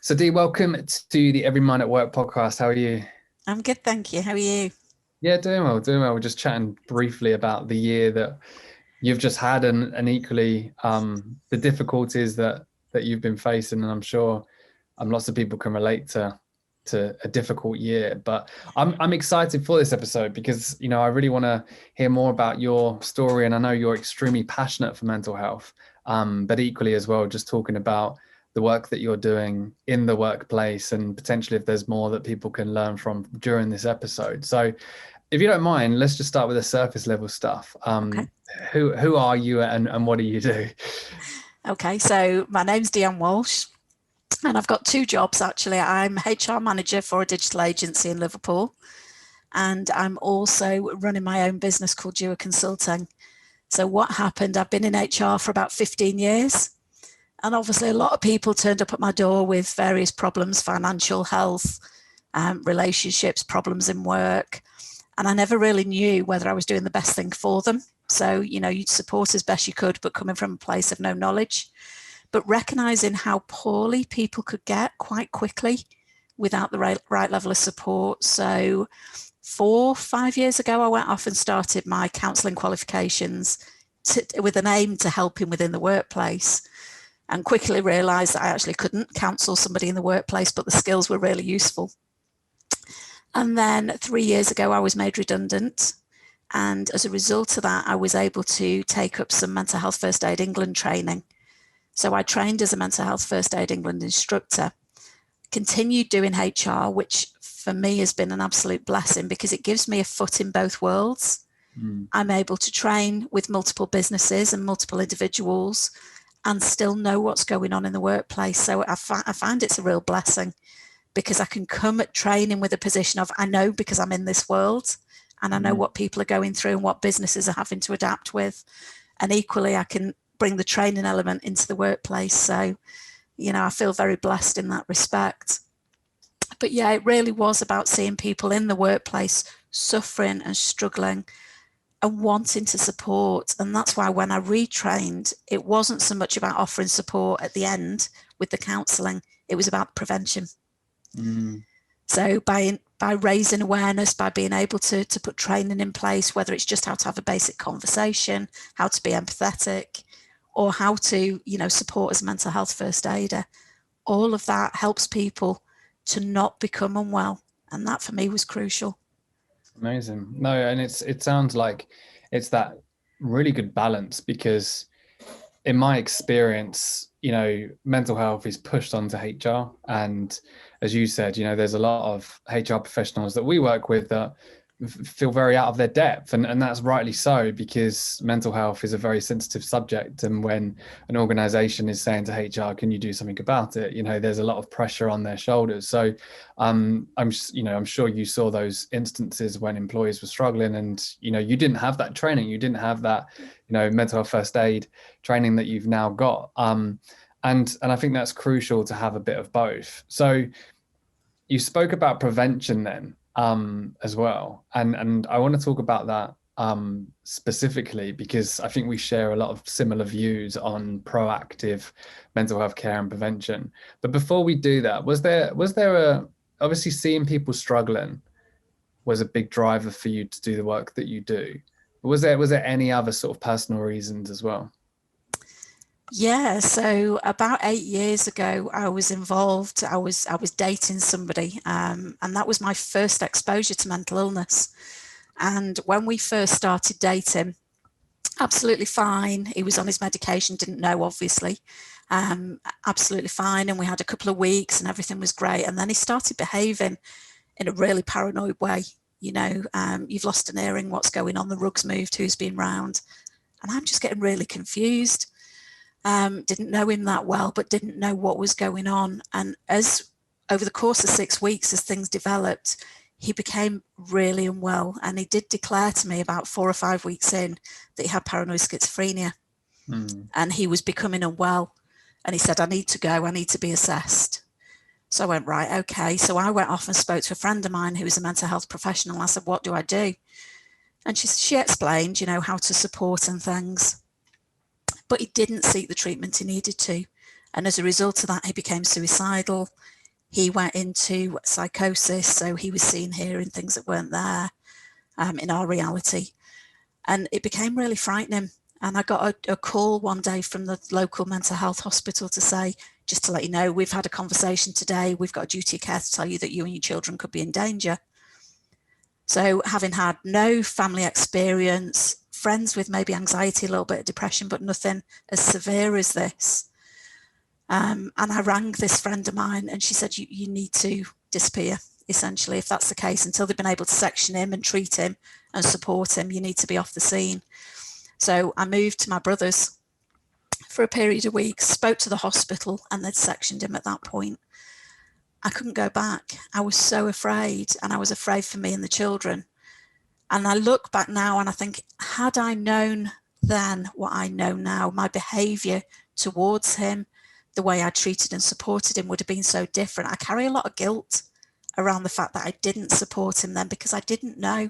So Dee, welcome to the Everymind At Work podcast. How are you? I'm good, thank you. How are you? Yeah, doing well, doing well. We're just chatting briefly about the year that you've just had and equally the difficulties that you've been facing. And I'm sure lots of people can relate to a difficult year. But I'm excited for this episode because, I really want to hear more about your story. And I know you're extremely passionate for mental health, but equally as well, just talking about the work that you're doing in the workplace and potentially if there's more that people can learn from during this episode. So if you don't mind, let's just start with the surface level stuff. Okay. Who are you and what do you do? Okay, so my name's Deanne Walsh, and I've got two jobs actually. I'm HR manager for a digital agency in Liverpool, and I'm also running my own business called Dewa Consulting. So what happened, I've been in HR for about 15 years, and obviously a lot of people turned up at my door with various problems, financial, health, relationships, problems in work. And I never really knew whether I was doing the best thing for them. So, you'd support as best you could, but coming from a place of no knowledge, but recognizing how poorly people could get quite quickly without the right level of support. So 4-5 years ago, I went off and started my counselling qualifications with an aim to helping within the workplace, and quickly realised that I actually couldn't counsel somebody in the workplace, but the skills were really useful. And then 3 years ago, I was made redundant. And as a result of that, I was able to take up some Mental Health First Aid England training. So I trained as a Mental Health First Aid England instructor, continued doing HR, which for me has been an absolute blessing because it gives me a foot in both worlds. I'm able to train with multiple businesses and multiple individuals and still know what's going on in the workplace. So I find it's a real blessing, because I can come at training with a position of, I know because I'm in this world and I know what people are going through and what businesses are having to adapt with. And equally, I can bring the training element into the workplace. So, I feel very blessed in that respect. But yeah, it really was about seeing people in the workplace suffering and struggling and wanting to support. And that's why when I retrained, it wasn't so much about offering support at the end with the counselling, it was about prevention. So by raising awareness, by being able to put training in place, whether it's just how to have a basic conversation, how to be empathetic, or how to, support as a mental health first aider, all of that helps people to not become unwell. And that for me was crucial. Amazing. No, and it sounds like it's that really good balance because in my experience, mental health is pushed onto HR. And as you said, there's a lot of HR professionals that we work with that feel very out of their depth. And that's rightly so, because mental health is a very sensitive subject. And when an organization is saying to HR, can you do something about it? There's a lot of pressure on their shoulders. So I'm sure you saw those instances when employees were struggling and, you didn't have that training. You didn't have that, mental health first aid training that you've now got. And I think that's crucial to have a bit of both. So you spoke about prevention then as well. And I want to talk about that specifically because I think we share a lot of similar views on proactive mental health care and prevention. But before we do that, was there obviously seeing people struggling was a big driver for you to do the work that you do. But was there any other sort of personal reasons as well? Yeah, so about 8 years ago, I was involved. I was dating somebody, and that was my first exposure to mental illness. And when we first started dating, absolutely fine. He was on his medication, didn't know, obviously. Absolutely fine. And we had a couple of weeks and everything was great. And then he started behaving in a really paranoid way. You've lost an earring, what's going on? The rug's moved, who's been round? And I'm just getting really confused. Didn't know him that well, but didn't know what was going on. And as over the course of 6 weeks, as things developed, he became really unwell. And he did declare to me about 4 or 5 weeks in that he had paranoid schizophrenia. And he was becoming unwell. And he said, I need to go, I need to be assessed. So I went, right, okay. So I went off and spoke to a friend of mine who was a mental health professional. I said, what do I do? And she explained, how to support and things. But he didn't seek the treatment he needed to. And as a result of that, he became suicidal. He went into psychosis, so he was seeing, hearing things that weren't there in our reality. And it became really frightening. And I got a call one day from the local mental health hospital to say, just to let you know, we've had a conversation today. We've got a duty of care to tell you that you and your children could be in danger. So having had no family experience, friends with maybe anxiety, a little bit of depression, but nothing as severe as this. And I rang this friend of mine and she said, you need to disappear, essentially, if that's the case, until they've been able to section him and treat him and support him, you need to be off the scene. So I moved to my brother's for a period of weeks, spoke to the hospital, and they'd sectioned him at that point. I couldn't go back. I was so afraid, and I was afraid for me and the children. And I look back now and I think, had I known then what I know now, my behaviour towards him, the way I treated and supported him would have been so different. I carry a lot of guilt around the fact that I didn't support him then because I didn't know.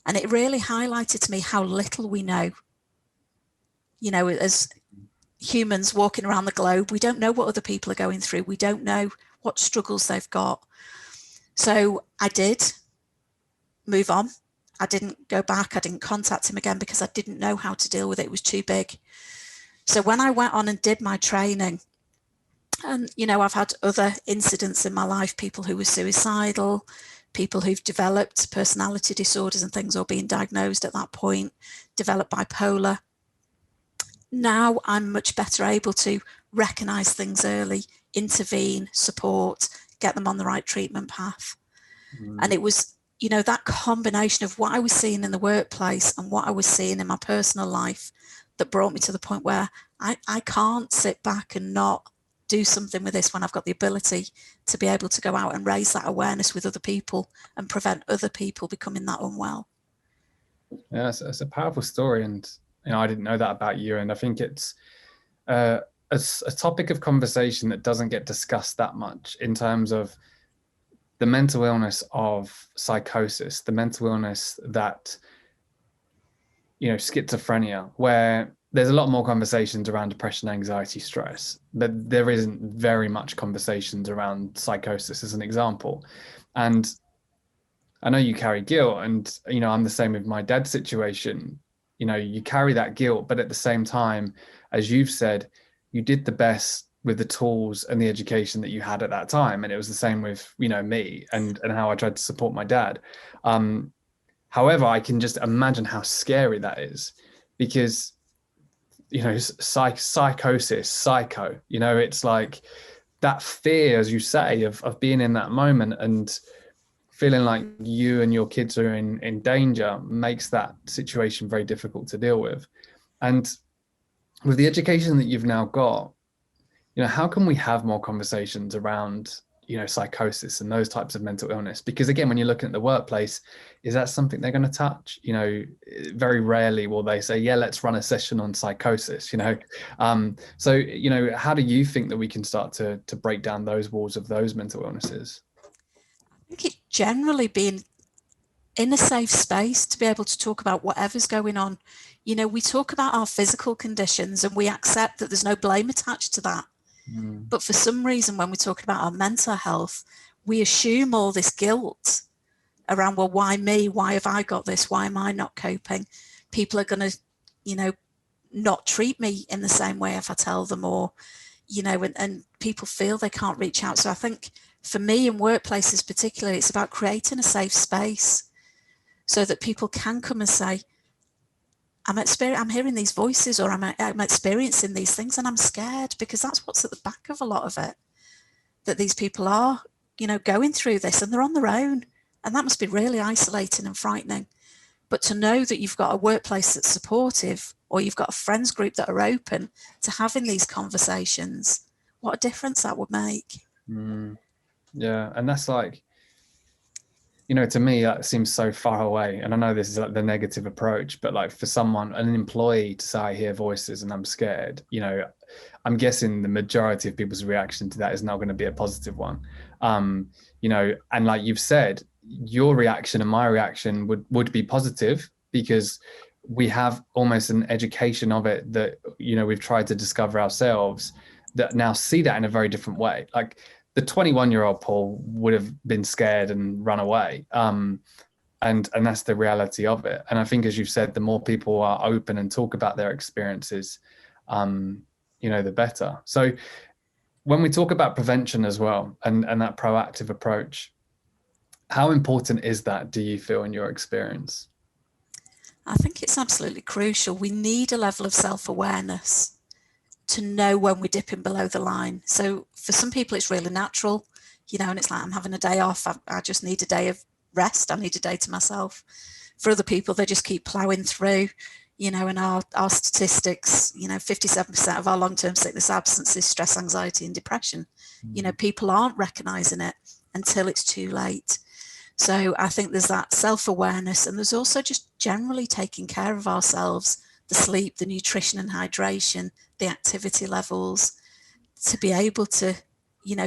And it really highlighted to me how little we know. You know, as humans walking around the globe, we don't know what other people are going through. We don't know what struggles they've got. So I did move on. I didn't go back. I didn't contact him again because I didn't know how to deal with it. It was too big. So when I went on and did my training, and, you know, I've had other incidents in my life, people who were suicidal, people who've developed personality disorders and things, or being diagnosed at that point, developed bipolar. Now I'm much better able to recognise things early, intervene, support, get them on the right treatment path. And it was, you know, that combination of what I was seeing in the workplace and what I was seeing in my personal life that brought me to the point where I can't sit back and not do something with this when I've got the ability to be able to go out and raise that awareness with other people and prevent other people becoming that unwell. Yeah, it's a powerful story, and you know, I didn't know that about you, and I think it's a topic of conversation that doesn't get discussed that much in terms of the mental illness of psychosis, the mental illness that, you know, schizophrenia, where there's a lot more conversations around depression, anxiety, stress, but there isn't very much conversations around psychosis as an example. And I know you carry guilt, and, you know, I'm the same with my dad's situation. You know, you carry that guilt, but at the same time, as you've said, you did the best with the tools and the education that you had at that time. And it was the same with, you know, me and how I tried to support my dad. However, I can just imagine how scary that is, because, you know, psychosis, psycho, you know, it's like that fear, as you say, of being in that moment and feeling like you and your kids are in danger makes that situation very difficult to deal with. And with the education that you've now got, you know, how can we have more conversations around, you know, psychosis and those types of mental illness? Because again, when you're looking at the workplace, is that something they're going to touch? You know, very rarely will they say, yeah, let's run a session on psychosis, you know. So, you know, how do you think that we can start to break down those walls of those mental illnesses? I think it generally being in a safe space to be able to talk about whatever's going on. You know, we talk about our physical conditions and we accept that there's no blame attached to that. But for some reason, when we're talking about our mental health, we assume all this guilt around, well, why me? Why have I got this? Why am I not coping? People are going to, you know, not treat me in the same way if I tell them, or, you know, and people feel they can't reach out. So I think for me in workplaces particularly, it's about creating a safe space so that people can come and say, I'm hearing these voices, or I'm experiencing these things, and I'm scared, because that's what's at the back of a lot of it, that these people are, you know, going through this and they're on their own, and that must be really isolating and frightening. But to know that you've got a workplace that's supportive, or you've got a friends group that are open to having these conversations, what a difference that would make. Yeah, and that's like, you know, to me, that seems so far away. And I know this is like the negative approach, but like for someone, an employee, to say, I hear voices and I'm scared, you know, I'm guessing the majority of people's reaction to that is not going to be a positive one. You know, and like you've said, your reaction and my reaction would be positive, because we have almost an education of it that, you know, we've tried to discover ourselves. that now see that in a very different way. Like the 21-year-old Paul would have been scared and run away. And that's the reality of it. And I think, as you've said, the more people are open and talk about their experiences, the better. So when we talk about prevention as well, and that proactive approach, how important is that, do you feel, in your experience? I think it's absolutely crucial. We need a level of self-awareness to know when we're dipping below the line. So for some people, it's really natural, and it's like, I'm having a day off. I just need a day of rest. I need a day to myself. For other people, they just keep plowing through, and our statistics, 57% of our long-term sickness absences, stress, anxiety, and depression. People aren't recognizing it until it's too late. So I think there's that self-awareness, and there's also just generally taking care of ourselves, the sleep, the nutrition and hydration, the activity levels, to be able to,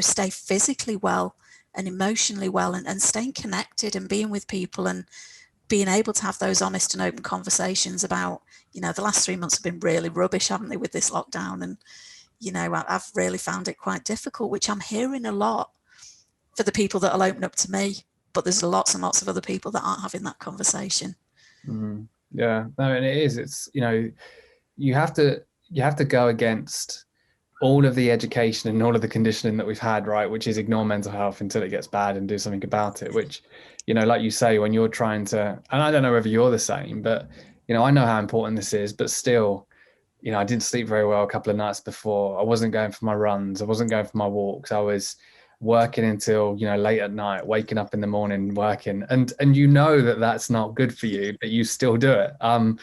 stay physically well and emotionally well, and staying connected and being with people and being able to have those honest and open conversations about, the last 3 months have been really rubbish, haven't they, with this lockdown? And, I've really found it quite difficult, which I'm hearing a lot for the people that will open up to me. But there's lots and lots of other people that aren't having that conversation. Yeah, no, and it is. It's, you have to go against all of the education and all of the conditioning that we've had, right? Which is ignore mental health until it gets bad and do something about it. Which, like you say, when you're trying to, and I don't know whether you're the same, but I know how important this is, but still, I didn't sleep very well a couple of nights before. I wasn't going for my runs. I wasn't going for my walks. I was working until late at night, waking up in the morning, working, and that's not good for you, but you still do it. And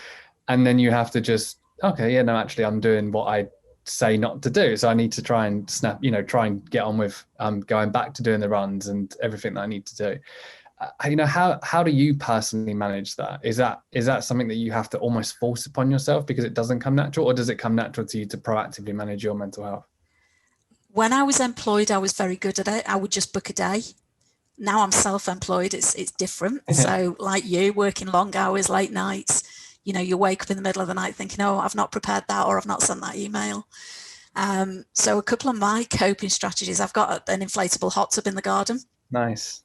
then you have to just, okay, yeah, no, actually I'm doing what I say not to do, so I need to try and try and get on with going back to doing the runs and everything that I need to do. How do you personally manage that? Is that something that you have to almost force upon yourself because it doesn't come natural, or does it come natural to you to proactively manage your mental health? When I was employed, I was very good at it. I would just book a day. Now I'm self-employed. It's different. So like you, working long hours, late nights, you wake up in the middle of the night thinking, oh, I've not prepared that, or I've not sent that email. So a couple of my coping strategies, I've got an inflatable hot tub in the garden. Nice.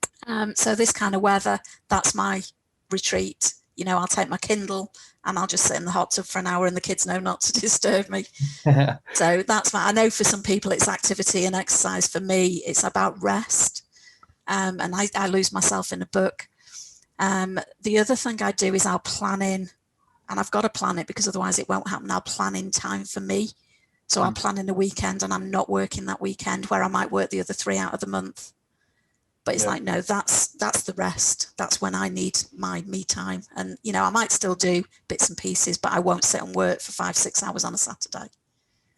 So this kind of weather, that's my retreat. I'll take my Kindle and I'll just sit in the hot tub for an hour, and the kids know not to disturb me. So that's I know for some people it's activity and exercise. For me, it's about rest. And I lose myself in a book. The other thing I do is I'll plan in, and I've got to plan it because otherwise it won't happen. I'll plan in time for me. So I'll plan in a weekend, and I'm not working that weekend, where I might work the other 3 out of the month. But it's like, no, that's the rest. That's when I need my me time. And, I might still do bits and pieces, but I won't sit and work for 5-6 hours on a Saturday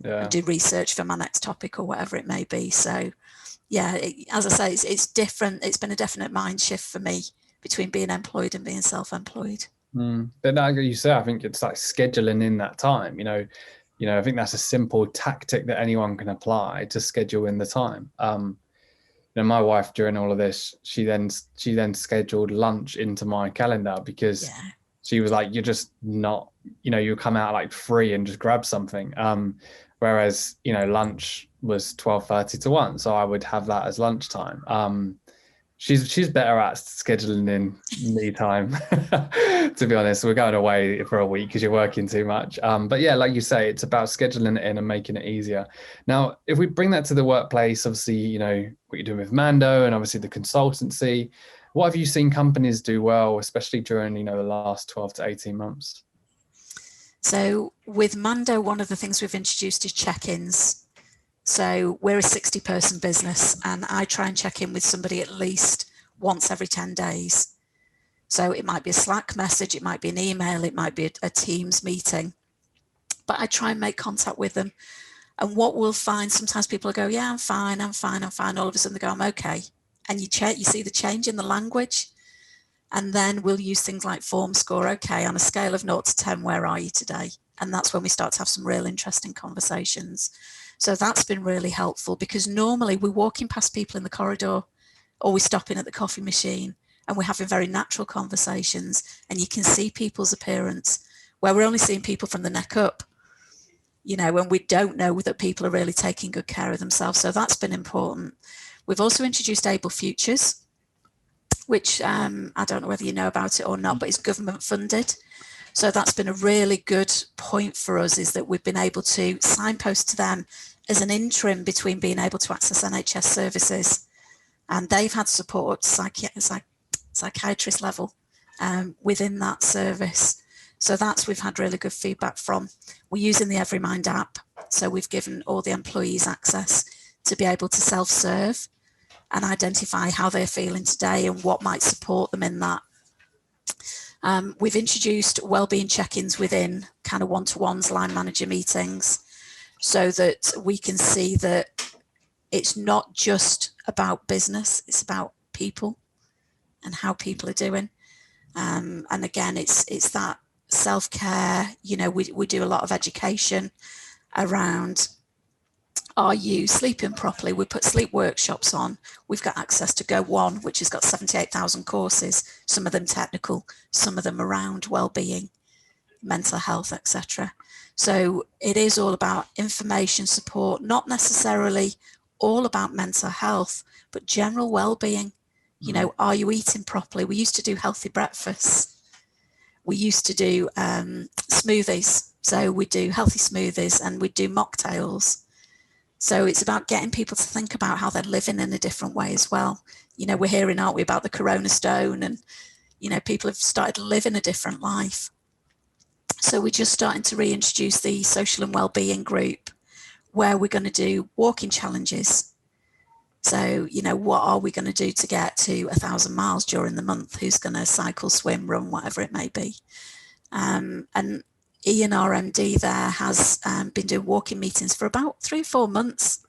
and do research for my next topic or whatever it may be. So, yeah, as I say, it's different. It's been a definite mind shift for me between being employed and being self-employed. But now you say, I think it's like scheduling in that time. I think that's a simple tactic that anyone can apply to schedule in the time. My wife, during all of this, she then scheduled lunch into my calendar because she was like, you're just not, you come out like 3 and just grab something. Whereas, lunch was 12:30 to 1. So I would have that as lunchtime. She's better at scheduling in me time, to be honest. We're going away for a week because you're working too much. But yeah, like you say, it's about scheduling it in and making it easier. Now, if we bring that to the workplace, obviously, what you're doing with Mando and obviously the consultancy, what have you seen companies do well, especially during, the last 12 to 18 months? So with Mando, one of the things we've introduced is check-ins. So we're a 60-person business, and I try and check in with somebody at least once every 10 days. So it might be a Slack message, it might be an email, it might be a Teams meeting, but I try and make contact with them. And what we'll find, sometimes people will go, yeah, I'm fine. All of a sudden they go, I'm okay. And you see the change in the language. And then we'll use things like form score. Okay, on a scale of 0 to 10, where are you today? And that's when we start to have some real interesting conversations. So that's been really helpful, because normally we're walking past people in the corridor, or we're stopping at the coffee machine, and we're having very natural conversations, and you can see people's appearance, where we're only seeing people from the neck up. when we don't know that people are really taking good care of themselves. So that's been important. We've also introduced Able Futures, which I don't know whether you know about it or not, but it's government funded. So that's been a really good point for us, is that we've been able to signpost to them as an interim between being able to access NHS services. And they've had support up to psychiatrist level within that service. So we've had really good feedback from. We're using the Everymind app. So we've given all the employees access to be able to self-serve and identify how they're feeling today and what might support them in that. We've introduced wellbeing check-ins within kind of one-to-ones, line manager meetings, so that we can see that it's not just about business, it's about people and how people are doing. And again, it's that self-care. We do a lot of education around, are you sleeping properly? We put sleep workshops on. We've got access to Go One, which has got 78,000 courses, some of them technical, some of them around well-being, mental health, etc. So it is all about information support, not necessarily all about mental health, but general well-being. Are you eating properly? We used to do healthy breakfasts. We used to do smoothies. So we do healthy smoothies and we do mocktails. So it's about getting people to think about how they're living in a different way as well. We're hearing, aren't we, about the Corona Stone, and, people have started living a different life. So we're just starting to reintroduce the social and wellbeing group, where we're going to do walking challenges. So, what are we going to do to get to 1,000 miles during the month? Who's going to cycle, swim, run, whatever it may be? And Ian, our MD there, has been doing walking meetings for about 3 or 4 months.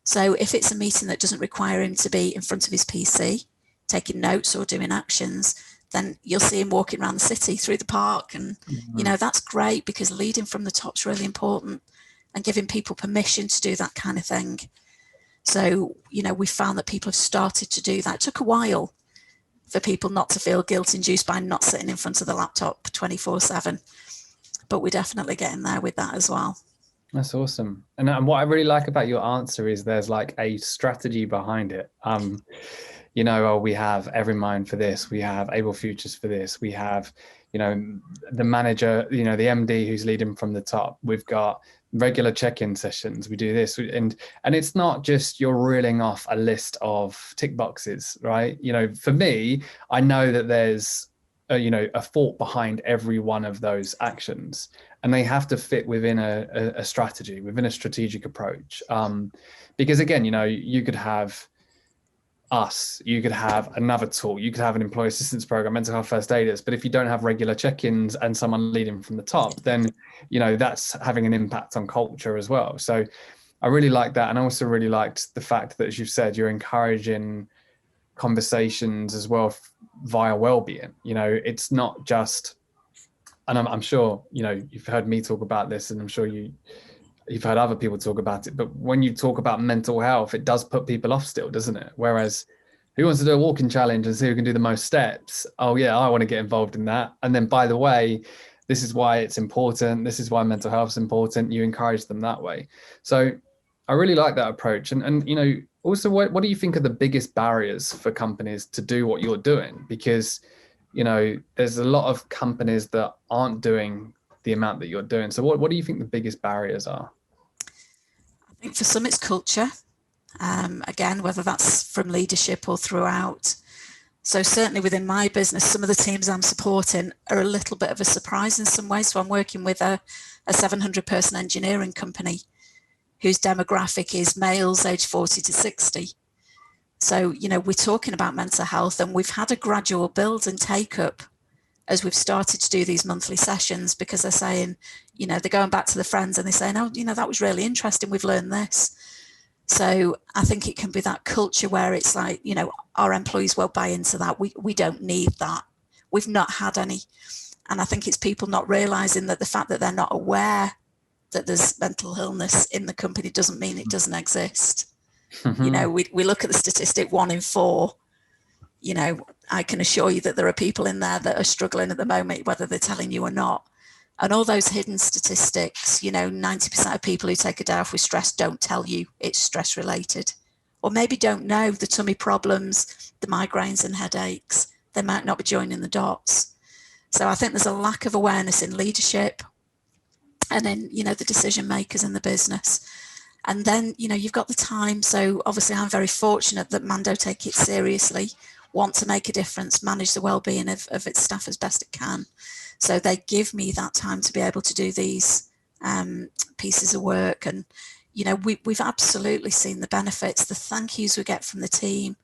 So if it's a meeting that doesn't require him to be in front of his PC, taking notes or doing actions, then you'll see him walking around the city through the park. And, that's great, because leading from the top is really important, and giving people permission to do that kind of thing. So, we found that people have started to do that. It took a while for people not to feel guilt-induced by not sitting in front of the laptop 24/7. But we're definitely getting there with that as well. That's awesome. And what I really like about your answer is there's like a strategy behind it. We have Everymind for this, we have Able Futures for this, we have, the manager, the MD who's leading from the top. We've got regular check-in sessions. We do this, and it's not just you're reeling off a list of tick boxes, right? For me, I know that there's a thought behind every one of those actions, and they have to fit within a strategy, within a strategic approach. Because again, you could have us, you could have another tool, you could have an employee assistance program, mental health first aiders, but if you don't have regular check-ins and someone leading from the top, then that's having an impact on culture as well. So I really like that. And I also really liked the fact that, as you've said, you're encouraging conversations as well via well-being. It's not just, and I'm sure you've heard me talk about this, and I'm sure you've heard other people talk about it, but when you talk about mental health, it does put people off still, doesn't it? Whereas who wants to do a walking challenge and see who can do the most steps? Oh yeah, I want to get involved in that. And then, by the way, this is why it's important, this is why mental health is important. You encourage them that way. So I really like that approach. And also, what do you think are the biggest barriers for companies to do what you're doing? Because there's a lot of companies that aren't doing the amount that you're doing. So what do you think the biggest barriers are? I think for some it's culture. Again, whether that's from leadership or throughout. So certainly within my business, some of the teams I'm supporting are a little bit of a surprise in some ways. So I'm working with a 700-person engineering company whose demographic is males aged 40 to 60. So, we're talking about mental health, and we've had a gradual build and take up as we've started to do these monthly sessions, because they're saying, they're going back to the friends and they're saying, oh, that was really interesting. We've learned this. So I think it can be that culture where it's like, our employees won't buy into that. We don't need that. We've not had any. And I think it's people not realizing that the fact that they're not aware that there's mental illness in the company doesn't mean it doesn't exist. We look at the statistic 1 in 4. I can assure you that there are people in there that are struggling at the moment, whether they're telling you or not. And all those hidden statistics, 90% of people who take a day off with stress don't tell you it's stress related, or maybe don't know the tummy problems, the migraines and headaches. They might not be joining the dots. So I think there's a lack of awareness in leadership and in, the decision makers in the business. And then, you've got the time. So obviously I'm very fortunate that Mando take it seriously, want to make a difference, manage the well-being of its staff as best it can. So they give me that time to be able to do these pieces of work. And, we've absolutely seen the benefits, the thank yous we get from the team,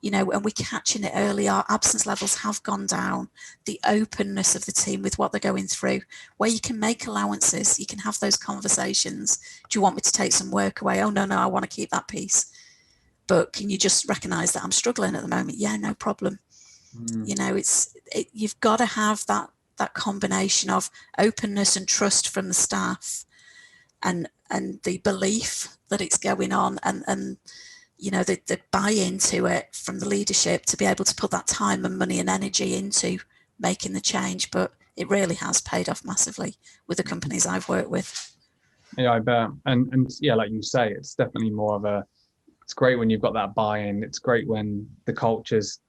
and we're catching it early. Our absence levels have gone down. The openness of the team with what they're going through, where you can make allowances, you can have those conversations. Do you want me to take some work away? Oh, no, I want to keep that piece. But can you just recognise that I'm struggling at the moment? Yeah, no problem. You've got to have that combination of openness and trust from the staff and the belief that it's going on and the buy-in to it from the leadership to be able to put that time and money and energy into making the change. But it really has paid off massively with the companies I've worked with. Yeah, I bet. And yeah, like you say, it's definitely more of it's great when you've got that buy-in. It's great when the culture's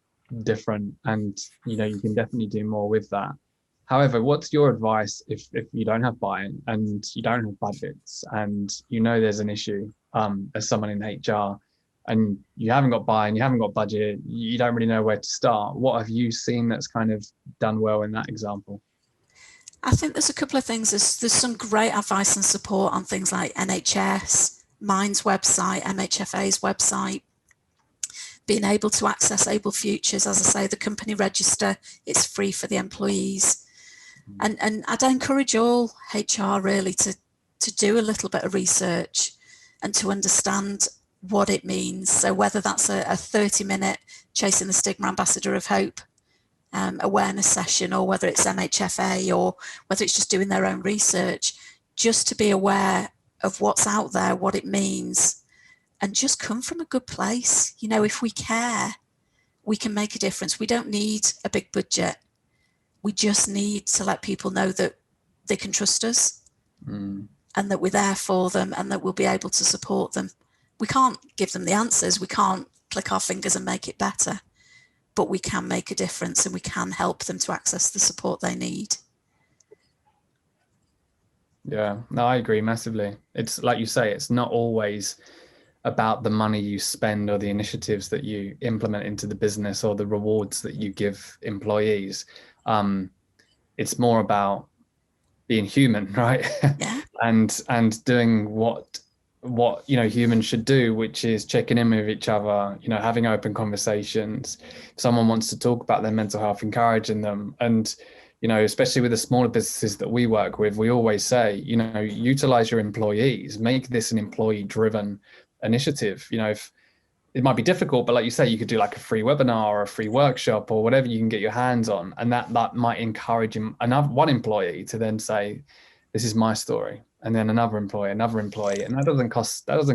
different and, you can definitely do more with that. However, what's your advice if you don't have buy-in and you don't have budgets and there's an issue as someone in HR and you haven't got buy-in, you haven't got budget, you don't really know where to start? What have you seen that's kind of done well in that example? I think there's a couple of things. There's some great advice and support on things like NHS, Mind's website, MHFA's website, being able to access Able Futures. As I say, the company register, it's free for the employees. And I'd encourage all HR really to do a little bit of research and to understand what it means. So whether that's a 30-minute Chasing the Stigma Ambassador of Hope awareness session, or whether it's MHFA, or whether it's just doing their own research, just to be aware of what's out there, what it means, and just come from a good place. If we care, we can make a difference. We don't need a big budget. We just need to let people know that they can trust us and that we're there for them and that we'll be able to support them. We can't give them the answers. We can't click our fingers and make it better, but we can make a difference and we can help them to access the support they need. Yeah, no, I agree massively. It's like you say, it's not always about the money you spend or the initiatives that you implement into the business or the rewards that you give employees. It's more about being human, right? Yeah. and doing what humans should do, which is checking in with each other, having open conversations. If someone wants to talk about their mental health, encouraging them. And especially with the smaller businesses that we work with, we always say, utilize your employees, make this an employee driven initiative. If it might be difficult, but like you say, you could do like a free webinar or a free workshop or whatever you can get your hands on, and that might encourage one employee to then say, this is my story, and then another employee, and that doesn't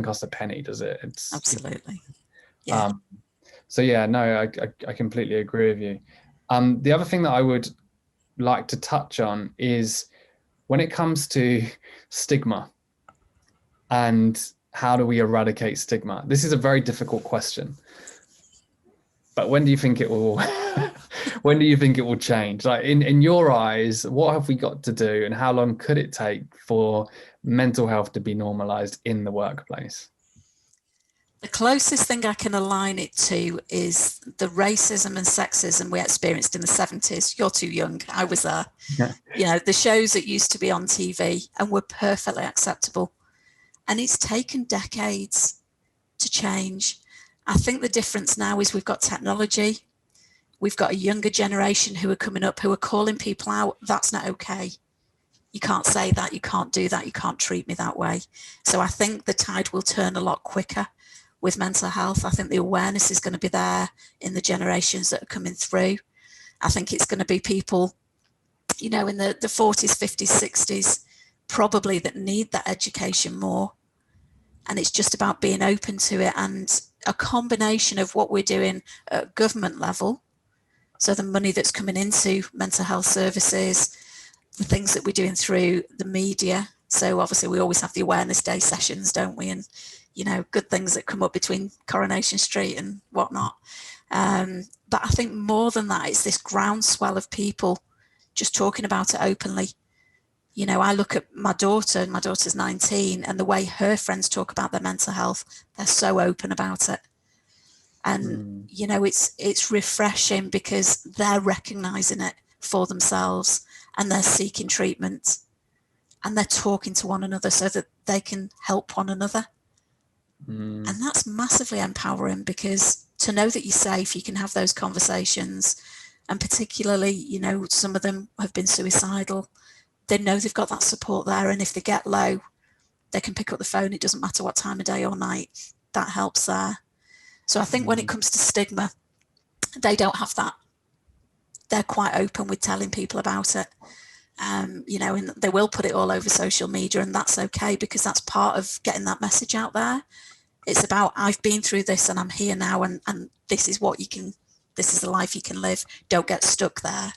cost a penny, does it? It's absolutely. Yeah. So yeah, no, I completely agree with you. The other thing that I would like to touch on is when it comes to stigma and how do we eradicate stigma? This is a very difficult question. But when do you think it will when do you think it will change? Like in your eyes, what have we got to do and how long could it take for mental health to be normalized in the workplace? The closest thing I can align it to is the racism and sexism we experienced in the 70s. You're too young. I was there. Yeah. The shows that used to be on TV and were perfectly acceptable. And it's taken decades to change. I think the difference now is we've got technology. We've got a younger generation who are coming up, who are calling people out. That's not okay. You can't say that. You can't do that. You can't treat me that way. So I think the tide will turn a lot quicker with mental health. I think the awareness is going to be there in the generations that are coming through. I think it's going to be people, in the 40s, 50s, 60s, probably that need that education more. And it's just about being open to it, and a combination of what we're doing at government level. So the money that's coming into mental health services, the things that we're doing through the media. So obviously we always have the Awareness Day sessions, don't we? And, you know, good things that come up between Coronation Street and whatnot. But I think more than that, it's this groundswell of people just talking about it openly. You know, I look at my daughter, and my daughter's 19, and the way her friends talk about their mental health, they're so open about it. And, you know, it's refreshing because they're recognizing it for themselves and they're seeking treatment and they're talking to one another so that they can help one another. And that's massively empowering, because to know that you're safe, you can have those conversations. And particularly, you know, some of them have been suicidal. They know they've got that support there. And if they get low, they can pick up the phone. It doesn't matter what time of day or night. That helps there. So I think when it comes to stigma, they don't have that. They're quite open with telling people about it. You know, and they will put it all over social media, and that's okay, because that's part of getting that message out there. It's about, I've been through this and I'm here now, and this is what you can, this is the life you can live. Don't get stuck there.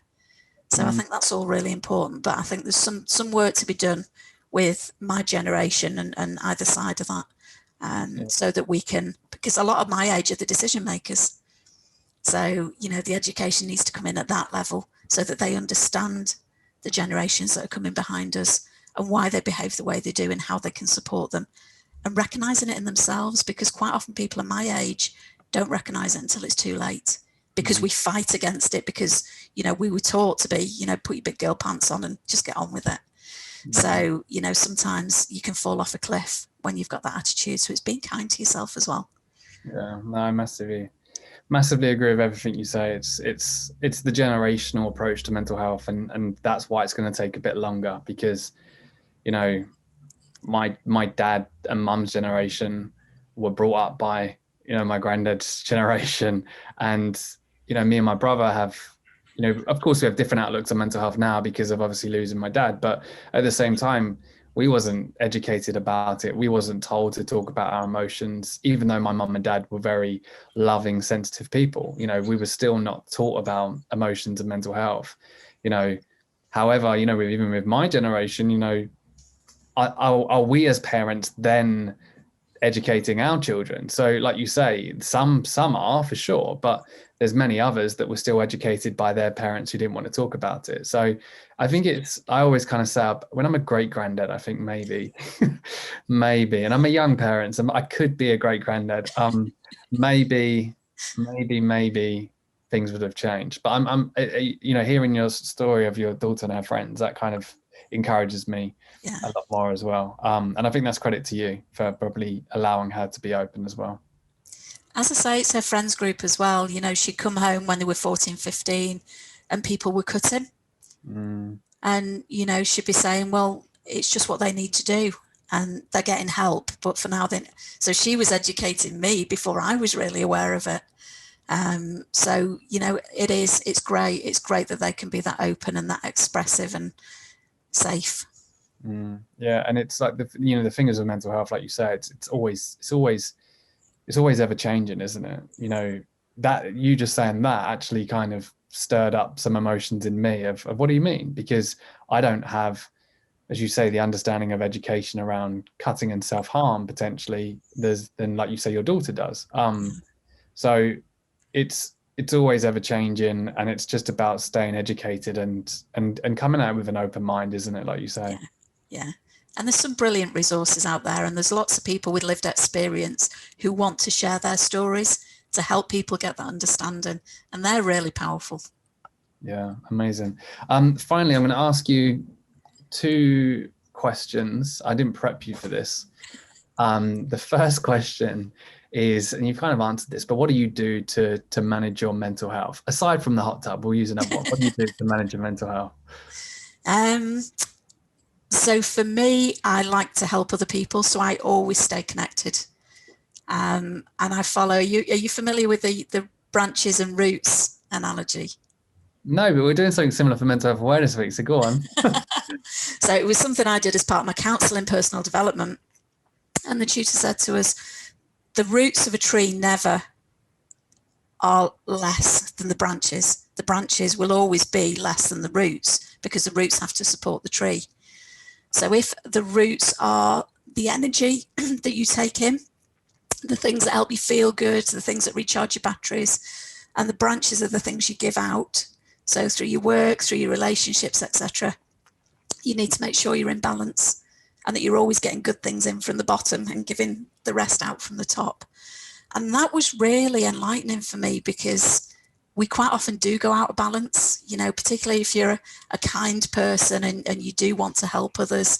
So I think that's all really important. But I think there's some work to be done with my generation and either side of that, so that we can, because a lot of my age are the decision makers. So, you know, the education needs to come in at that level so that they understand the generations that are coming behind us and why they behave the way they do and how they can support them, and recognizing it in themselves, because quite often people in my age don't recognize it until it's too late, because we fight against it, because, you know, we were taught to be, you know, put your big girl pants on and just get on with it. So, you know, sometimes you can fall off a cliff when you've got that attitude. So it's being kind to yourself as well. Yeah, no, I massively agree with everything you say. It's the generational approach to mental health, and that's why it's going to take a bit longer, because, you know, my dad and mum's generation were brought up by, you know, my granddad's generation, and, you know, me and my brother have, you know, of course we have different outlooks on mental health now because of obviously losing my dad, but at the same time we wasn't educated about it. We wasn't told to talk about our emotions, even though my mum and dad were very loving, sensitive people. You know, we were still not taught about emotions and mental health, you know. However, you know, even with my generation, you know, are we as parents then educating our children? So like you say, some are for sure, but there's many others that were still educated by their parents who didn't want to talk about it. So I think I always kind of say, when I'm a great granddad, I think maybe, and I'm a young parent, so I could be a great granddad. Maybe things would have changed. But I'm you know, hearing your story of your daughter and her friends, that kind of encourages me a lot more as well. And I think that's credit to you for probably allowing her to be open as well. As I say, it's her friends group as well. You know, she'd come home when they were 14, 15 and people were cutting. And, you know, she'd be saying, well, it's just what they need to do and they're getting help. But for now, so she was educating me before I was really aware of it. So, you know, it's great. It's great that they can be that open and that expressive and safe. Yeah. And it's like, the thing of mental health, like you said, it's always ever changing, isn't it? You know, that you just saying that actually kind of stirred up some emotions in me of what do you mean? Because I don't have, as you say, the understanding of education around cutting and self-harm potentially than like you say your daughter does. So it's always ever changing, and it's just about staying educated and coming out with an open mind, isn't it? Like you say. Yeah. And there's some brilliant resources out there, and there's lots of people with lived experience who want to share their stories to help people get that understanding, and they're really powerful. Yeah, amazing. Finally, I'm going to ask you 2 questions. I didn't prep you for this. The first question is, and you've kind of answered this, but what do you do to manage your mental health? Aside from the hot tub, we'll use another one. What do you do to manage your mental health? So for me, I like to help other people, so I always stay connected. And I follow, are you familiar with the branches and roots analogy? No, but we're doing something similar for Mental Health Awareness Week, so go on. So it was something I did as part of my counselling personal development. And the tutor said to us, the roots of a tree never are less than the branches. The branches will always be less than the roots because the roots have to support the tree. So if the roots are the energy that you take in, the things that help you feel good, the things that recharge your batteries, and the branches are the things you give out. So through your work, through your relationships, etc., you need to make sure you're in balance and that you're always getting good things in from the bottom and giving the rest out from the top. And that was really enlightening for me, because we quite often do go out of balance, you know, particularly if you're a kind person and you do want to help others.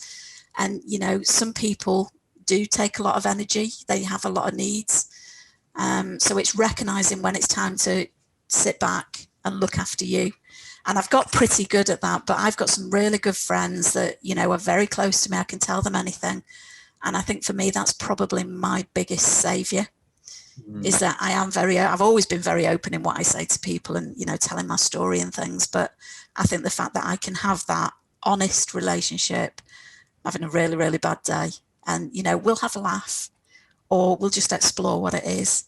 And, you know, some people do take a lot of energy. They have a lot of needs. So it's recognizing when it's time to sit back and look after you. And I've got pretty good at that, but I've got some really good friends that, you know, are very close to me. I can tell them anything. And I think for me, that's probably my biggest savior, is that I've always been very open in what I say to people and, you know, telling my story and things. But I think the fact that I can have that honest relationship, having a really, really bad day, and, you know, we'll have a laugh or we'll just explore what it is.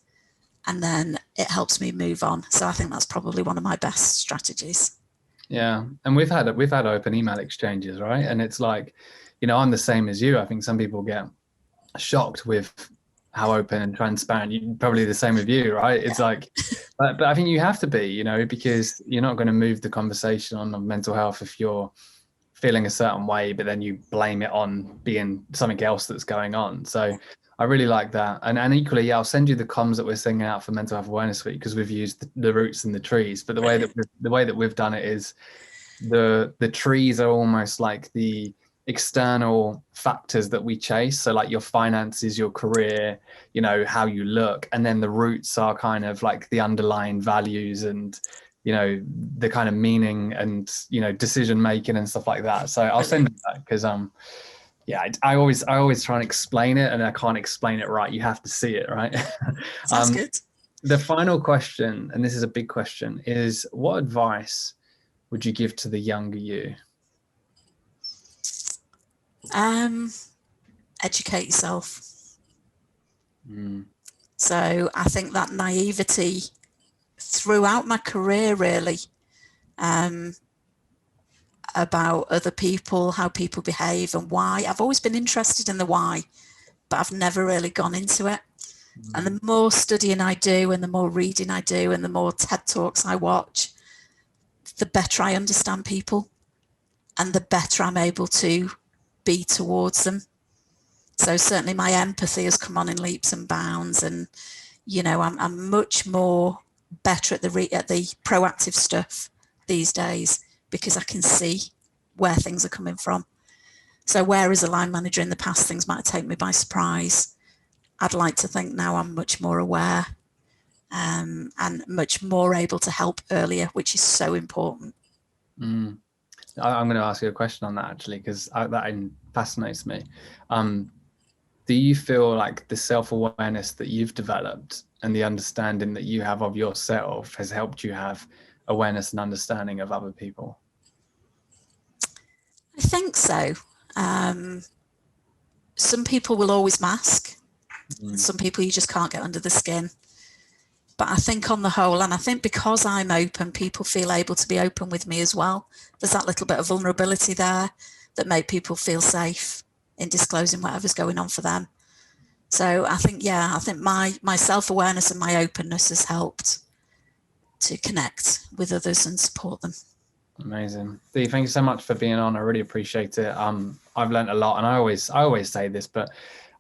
And then it helps me move on. So I think that's probably one of my best strategies. Yeah. And we've had open email exchanges, right? And it's like, you know, I'm the same as you. I think some people get shocked with how open and transparent. You probably the same with you, right? It's like, but I think you have to be, you know, because you're not going to move the conversation on mental health if you're feeling a certain way, but then you blame it on being something else that's going on. So I really like that. And equally, yeah, I'll send you the comms that we're singing out for Mental Health Awareness Week, because we've used the roots and the trees. But the way that we've done it is the trees are almost like the external factors that we chase. So like your finances, your career, you know, how you look. And then the roots are kind of like the underlying values and, you know, the kind of meaning and, you know, decision making and stuff like that. So I'll send you that, because yeah, I always try and explain it and I can't explain it right. You have to see it, right? Sounds good. The final question, and this is a big question, is what advice would you give to the younger you? Educate yourself. So I think that naivety throughout my career, really, about other people, how people behave and why. I've always been interested in the why, but I've never really gone into it. And the more studying I do and the more reading I do and the more TED Talks I watch, the better I understand people and the better I'm able to be towards them. So certainly my empathy has come on in leaps and bounds, and, you know, I'm much more better at the proactive stuff these days, because I can see where things are coming from. So whereas a line manager in the past, things might take me by surprise, I'd like to think now I'm much more aware and much more able to help earlier, which is so important. I'm going to ask you a question on that, actually, because that fascinates me. Do you feel like the self-awareness that you've developed and the understanding that you have of yourself has helped you have awareness and understanding of other people? I think so. Some people will always mask. Some people you just can't get under the skin. But I think on the whole, and I think because I'm open, people feel able to be open with me as well. There's that little bit of vulnerability there that make people feel safe in disclosing whatever's going on for them. So I think, my self-awareness and my openness has helped to connect with others and support them. Amazing. Dee, thank you so much for being on. I really appreciate it. I've learned a lot, and I always say this, but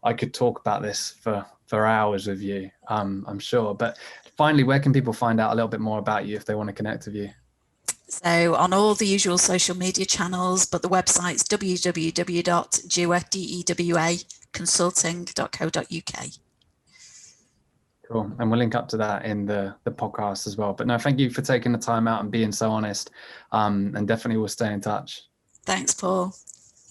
I could talk about this for hours with you, I'm sure. But finally, where can people find out a little bit more about you if they want to connect with you? So on all the usual social media channels, but the website's www.dewaconsulting.co.uk. Cool. And we'll link up to that in the podcast as well. But no, thank you for taking the time out and being so honest. And definitely we'll stay in touch. Thanks, Paul.